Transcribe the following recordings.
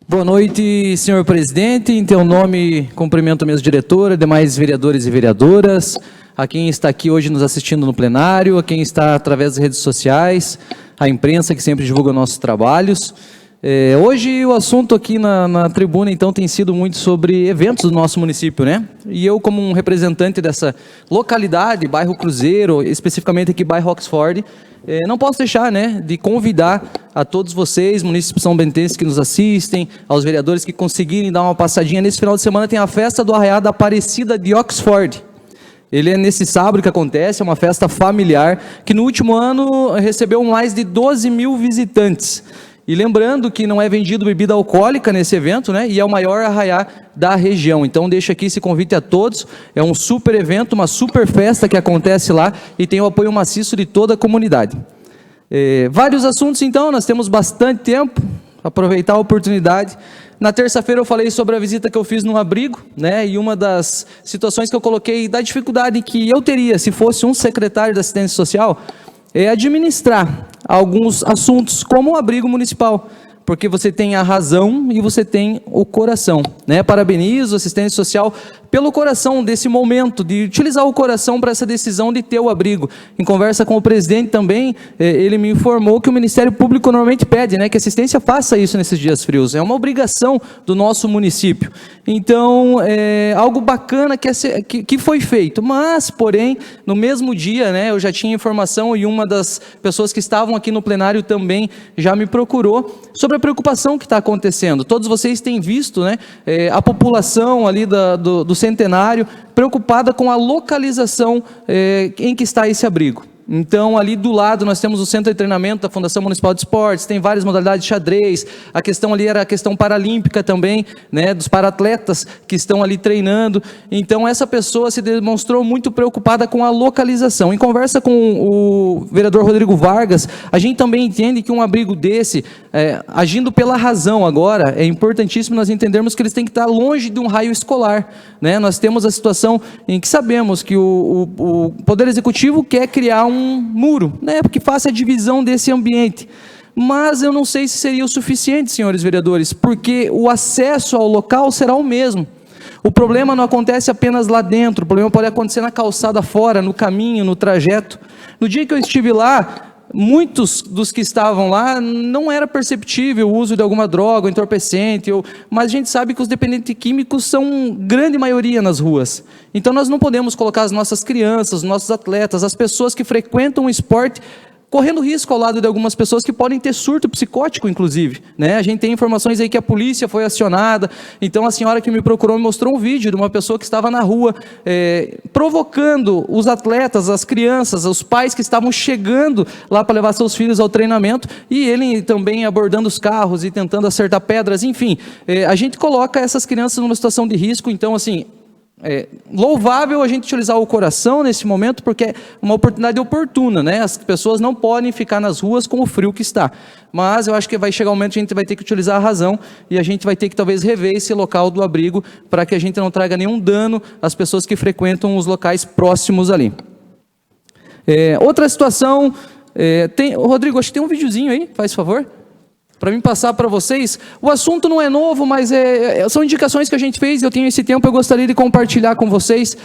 Boa noite, senhor presidente. Em teu nome, cumprimento a mesa diretora, demais vereadores e vereadoras, a quem está aqui hoje nos assistindo no plenário, a quem está através das redes sociais, a imprensa que sempre divulga nossos trabalhos. Hoje o assunto aqui na tribuna, então, tem sido muito sobre eventos do nosso município, né? E eu, como um representante dessa localidade, bairro Cruzeiro, especificamente aqui bairro Oxford, não posso deixar, né, de convidar a todos vocês, munícipes são bentenses que nos assistem, aos vereadores que conseguirem dar uma passadinha. Nesse final de semana tem a festa do Arraiá da Aparecida de Oxford. Ele é nesse sábado que acontece, é uma festa familiar, que no último ano recebeu mais de 12 mil visitantes. E lembrando que não é vendido bebida alcoólica nesse evento, né? E é o maior arraiá da região. Então deixo aqui esse convite a todos. É um super evento, uma super festa que acontece lá e tem o apoio maciço de toda a comunidade. Vários assuntos, então, nós temos bastante tempo, aproveitar a oportunidade. Na terça-feira eu falei sobre a visita que eu fiz no abrigo, né? E uma das situações que eu coloquei da dificuldade que eu teria se fosse um secretário da assistência social é administrar alguns assuntos como o abrigo municipal, porque você tem a razão e você tem o coração, né? Parabenizo a assistência social pelo coração desse momento, de utilizar o coração para essa decisão de ter o abrigo. Em conversa com o presidente também, ele me informou que o Ministério Público normalmente pede, né, que a assistência faça isso nesses dias frios. É uma obrigação do nosso município. Então, algo bacana que foi feito. Mas, porém, no mesmo dia, né, eu já tinha informação e uma das pessoas que estavam aqui no plenário também já me procurou sobre a preocupação que está acontecendo. Todos vocês têm visto, né, a população ali do Centenário preocupada com a localização em que está esse abrigo. Então, ali do lado, nós temos o Centro de Treinamento da Fundação Municipal de Esportes, tem várias modalidades de xadrez, a questão ali era a questão paralímpica também, né, dos paratletas que estão ali treinando. Então, essa pessoa se demonstrou muito preocupada com a localização. Em conversa com o vereador Rodrigo Vargas, a gente também entende que um abrigo desse, agindo pela razão agora, é importantíssimo nós entendermos que eles têm que estar longe de um raio escolar, né? Nós temos a situação em que sabemos que o Poder Executivo quer criar um muro, né, porque faça a divisão desse ambiente. Mas eu não sei se seria o suficiente, senhores vereadores, porque o acesso ao local será o mesmo. O problema não acontece apenas lá dentro, o problema pode acontecer na calçada fora, no caminho, no trajeto. No dia que eu estive lá, muitos dos que estavam lá não era perceptível o uso de alguma droga, entorpecente, mas a gente sabe que os dependentes químicos são grande maioria nas ruas. Então nós não podemos colocar as nossas crianças, os nossos atletas, as pessoas que frequentam o esporte, correndo risco ao lado de algumas pessoas que podem ter surto psicótico, inclusive, né? A gente tem informações aí que a polícia foi acionada. Então a senhora que me procurou me mostrou um vídeo de uma pessoa que estava na rua provocando os atletas, as crianças, os pais que estavam chegando lá para levar seus filhos ao treinamento, e ele também abordando os carros e tentando acertar pedras. Enfim, a gente coloca essas crianças numa situação de risco. Então, assim, louvável a gente utilizar o coração nesse momento, porque é uma oportunidade oportuna, né? As pessoas não podem ficar nas ruas com o frio que está, mas eu acho que vai chegar um momento que a gente vai ter que utilizar a razão e a gente vai ter que talvez rever esse local do abrigo para que a gente não traga nenhum dano às pessoas que frequentam os locais próximos ali. Outra situação, Rodrigo, acho que tem um videozinho aí, faz favor, para mim passar para vocês. O assunto não é novo, mas são indicações que a gente fez, eu tenho esse tempo, eu gostaria de compartilhar com vocês.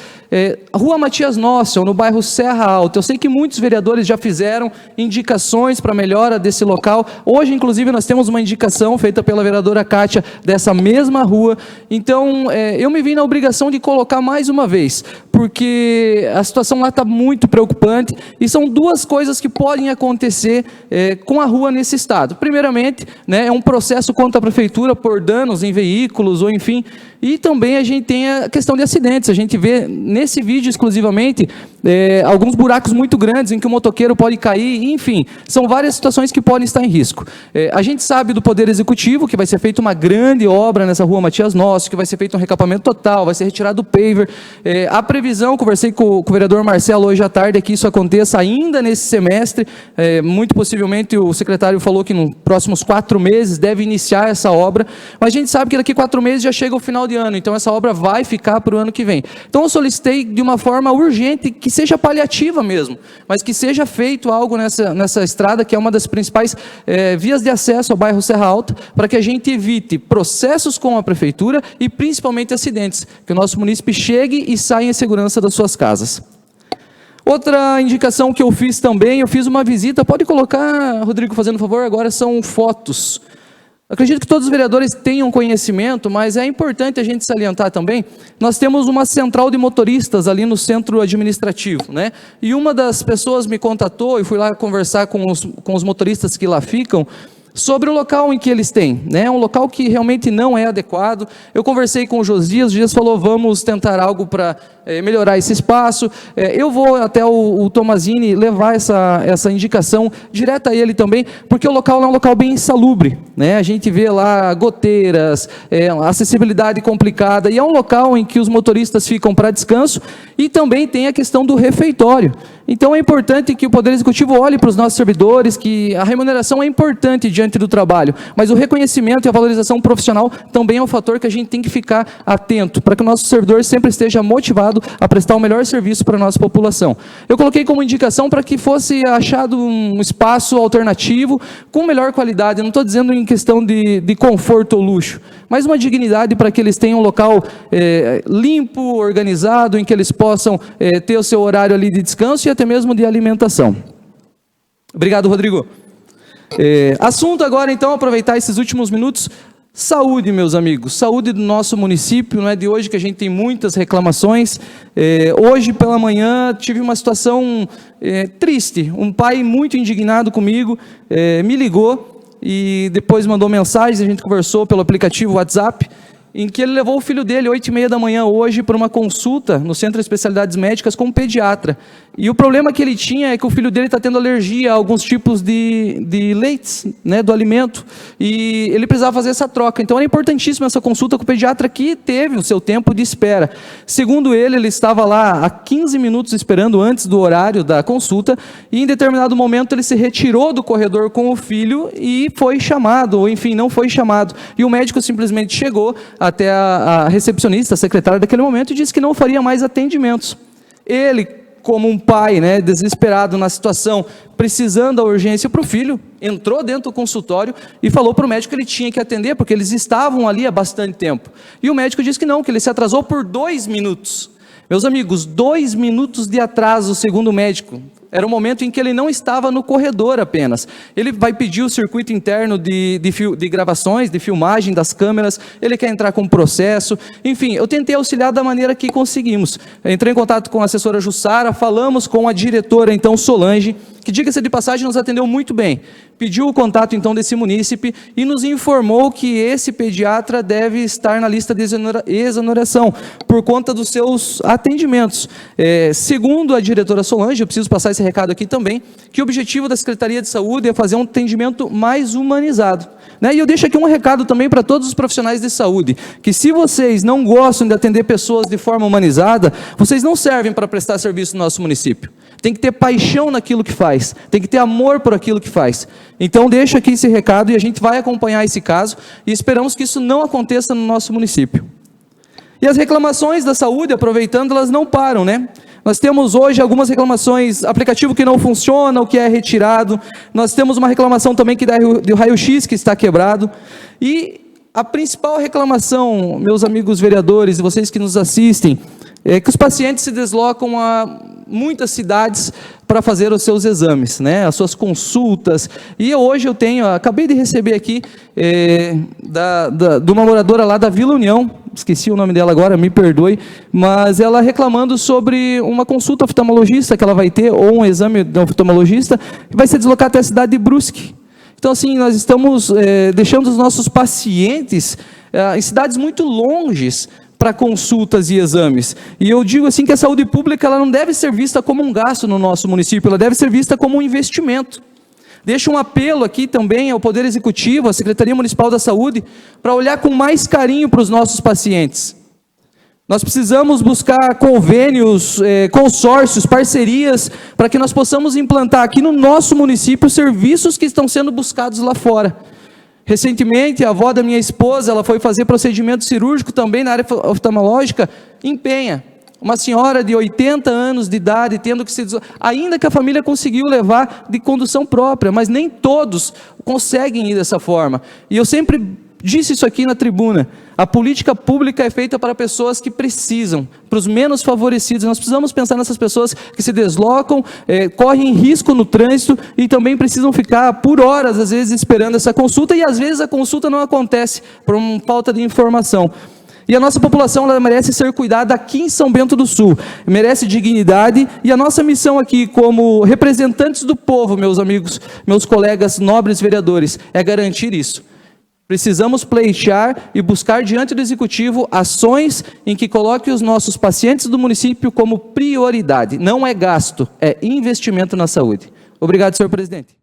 Rua Matias Nossel, no bairro Serra Alta, eu sei que muitos vereadores já fizeram indicações para melhora desse local. Hoje, inclusive, nós temos uma indicação feita pela vereadora Kátia dessa mesma rua. Então, eu me vi na obrigação de colocar mais uma vez, porque a situação lá está muito preocupante, e são duas coisas que podem acontecer com a rua nesse estado. Primeiramente, né, é um processo contra a prefeitura por danos em veículos, ou enfim, e também a gente tem a questão de acidentes. A gente vê nesse vídeo exclusivamente alguns buracos muito grandes em que o motoqueiro pode cair, enfim, são várias situações que podem estar em risco. A gente sabe do Poder Executivo que vai ser feita uma grande obra nessa rua Matias Nossel, que vai ser feito um recapamento total, vai ser retirado o paver. A previsão, conversei com o vereador Marcelo hoje à tarde, é que isso aconteça ainda nesse semestre. Muito possivelmente o secretário falou que nos próximos 4 meses, deve iniciar essa obra, mas a gente sabe que daqui 4 meses já chega o final de ano, então essa obra vai ficar para o ano que vem. Então eu solicitei de uma forma urgente, que seja paliativa mesmo, mas que seja feito algo nessa estrada, que é uma das principais vias de acesso ao bairro Serra Alta, para que a gente evite processos com a prefeitura e principalmente acidentes, que o nosso município chegue e saia em segurança das suas casas. Outra indicação que eu fiz também, eu fiz uma visita, pode colocar, Rodrigo, fazendo favor, agora são fotos. Acredito que todos os vereadores tenham conhecimento, mas é importante a gente salientar também, nós temos uma central de motoristas ali no centro administrativo, né? E uma das pessoas me contatou, e fui lá conversar com os motoristas que lá ficam, sobre o local em que eles têm, né? Um local que realmente não é adequado. Eu conversei com o Josias falou, vamos tentar algo para melhorar esse espaço. Eu vou até o Tomazini levar essa indicação direta a ele também, porque o local é um local bem insalubre, né? A gente vê lá goteiras, acessibilidade complicada, e é um local em que os motoristas ficam para descanso, e também tem a questão do refeitório. Então é importante que o Poder Executivo olhe para os nossos servidores, que a remuneração é importante diante do trabalho, mas o reconhecimento e a valorização profissional também é um fator que a gente tem que ficar atento, para que o nosso servidor sempre esteja motivado a prestar o melhor serviço para a nossa população. Eu coloquei como indicação para que fosse achado um espaço alternativo, com melhor qualidade, não estou dizendo em questão de conforto ou luxo, mas uma dignidade para que eles tenham um local limpo, organizado, em que eles possam ter o seu horário ali de descanso e até mesmo de alimentação. Obrigado, Rodrigo. Assunto agora, então, aproveitar esses últimos minutos, saúde, meus amigos, saúde do nosso município. Não é de hoje que a gente tem muitas reclamações. Hoje pela manhã tive uma situação triste, um pai muito indignado comigo, me ligou e depois mandou mensagem, a gente conversou pelo aplicativo WhatsApp, em que ele levou o filho dele, 8h30 da manhã hoje, para uma consulta no Centro de Especialidades Médicas com um pediatra. E o problema que ele tinha é que o filho dele está tendo alergia a alguns tipos de leites, né, do alimento, e ele precisava fazer essa troca. Então era importantíssima essa consulta com o pediatra, que teve o seu tempo de espera. Segundo ele estava lá há 15 minutos esperando antes do horário da consulta, e em determinado momento ele se retirou do corredor com o filho e foi chamado, ou enfim, não foi chamado. E o médico simplesmente chegou até a recepcionista, a secretária daquele momento, e disse que não faria mais atendimentos. Ele, como um pai, né, desesperado na situação, precisando da urgência para o filho, entrou dentro do consultório e falou para o médico que ele tinha que atender, porque eles estavam ali há bastante tempo. E o médico disse que não, que ele se atrasou por 2 minutos. Meus amigos, 2 minutos de atraso, segundo o médico. Era o momento em que ele não estava no corredor apenas. Ele vai pedir o circuito interno de gravações, de filmagem das câmeras, ele quer entrar com processo, enfim, eu tentei auxiliar da maneira que conseguimos. Eu entrei em contato com a assessora Jussara, falamos com a diretora, então, Solange, que, diga-se de passagem, nos atendeu muito bem. Pediu o contato, então, desse munícipe e nos informou que esse pediatra deve estar na lista de exoneração, por conta dos seus atendimentos. Segundo a diretora Solange, eu preciso passar esse recado aqui também, que o objetivo da Secretaria de Saúde é fazer um atendimento mais humanizado, né? E eu deixo aqui um recado também para todos os profissionais de saúde, que se vocês não gostam de atender pessoas de forma humanizada, vocês não servem para prestar serviço no nosso município. Tem que ter paixão naquilo que faz, tem que ter amor por aquilo que faz. Então deixo aqui esse recado e a gente vai acompanhar esse caso e esperamos que isso não aconteça no nosso município. E as reclamações da saúde, aproveitando, elas não param, né? Nós temos hoje algumas reclamações, aplicativo que não funciona, o que é retirado. Nós temos uma reclamação também que do raio-x que está quebrado. E a principal reclamação, meus amigos vereadores e vocês que nos assistem, é que os pacientes se deslocam a muitas cidades para fazer os seus exames, né, as suas consultas. E hoje eu acabei de receber aqui de uma moradora lá da Vila União, esqueci o nome dela agora, me perdoe, mas ela reclamando sobre uma consulta oftalmologista que ela vai ter, ou um exame de oftalmologista, que vai se deslocar até a cidade de Brusque. Então, assim, nós estamos deixando os nossos pacientes em cidades muito longes para consultas e exames. E eu digo assim que a saúde pública ela não deve ser vista como um gasto no nosso município, ela deve ser vista como um investimento. Deixo um apelo aqui também ao Poder Executivo, à Secretaria Municipal da Saúde, para olhar com mais carinho para os nossos pacientes. Nós precisamos buscar convênios, consórcios, parcerias, para que nós possamos implantar aqui no nosso município serviços que estão sendo buscados lá fora. Recentemente, a avó da minha esposa, ela foi fazer procedimento cirúrgico também na área oftalmológica em Penha. Uma senhora de 80 anos de idade, tendo que se... Ainda que a família conseguiu levar de condução própria, mas nem todos conseguem ir dessa forma. E eu sempre disse isso aqui na tribuna: a política pública é feita para pessoas que precisam, para os menos favorecidos. Nós precisamos pensar nessas pessoas que se deslocam, correm risco no trânsito e também precisam ficar por horas, às vezes, esperando essa consulta, e às vezes a consulta não acontece por uma falta de informação. E a nossa população, ela merece ser cuidada aqui em São Bento do Sul, merece dignidade, e a nossa missão aqui como representantes do povo, meus amigos, meus colegas nobres vereadores, é garantir isso. Precisamos pleitear e buscar diante do Executivo ações em que coloque os nossos pacientes do município como prioridade. Não é gasto, é investimento na saúde. Obrigado, senhor presidente.